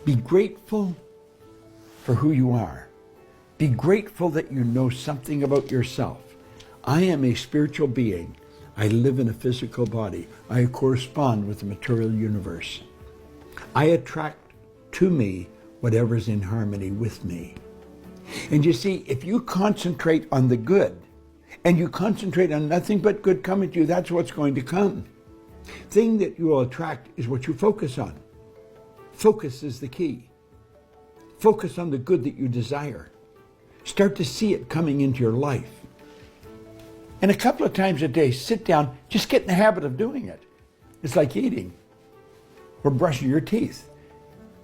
Be grateful for who you are. Be grateful that you know something about yourself. I am a spiritual being. I live in a physical body. I correspond with the material universe. I attract to me whatever's in harmony with me. And you see, if you concentrate on the good, and you concentrate on nothing but good coming to you, that's what's going to come. Thing that you will attract is what you focus on. Focus is the key. Focus on the good that you desire. Start to see it coming into your life. And a couple of times a day, sit down, just get in the habit of doing it. It's like eating or brushing your teeth.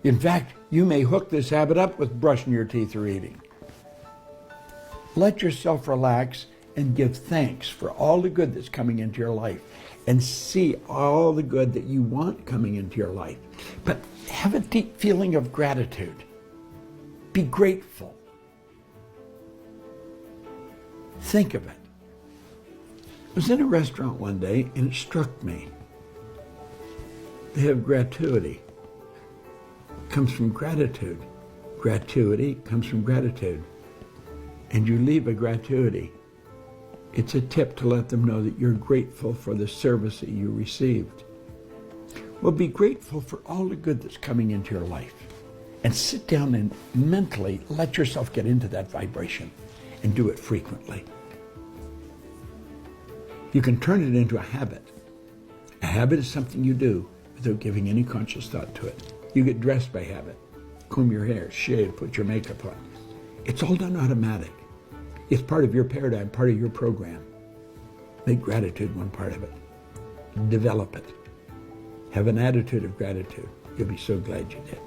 In fact, you may hook this habit up with brushing your teeth or eating. Let yourself relax and give thanks for all the good that's coming into your life, and see all the good that you want coming into your life. But have a deep feeling of gratitude. Be grateful. Think of it. I was in a restaurant one day and it struck me. They have gratuity. It comes from gratitude. Gratuity comes from gratitude. And you leave a gratuity. It's a tip to let them know that you're grateful for the service that you received. Well, be grateful for all the good that's coming into your life. And sit down and mentally let yourself get into that vibration and do it frequently. You can turn it into a habit. A habit is something you do without giving any conscious thought to it. You get dressed by habit. Comb your hair, shave, put your makeup on. It's all done automatic. It's part of your paradigm, part of your program. Make gratitude one part of it. Develop it. Have an attitude of gratitude. You'll be so glad you did.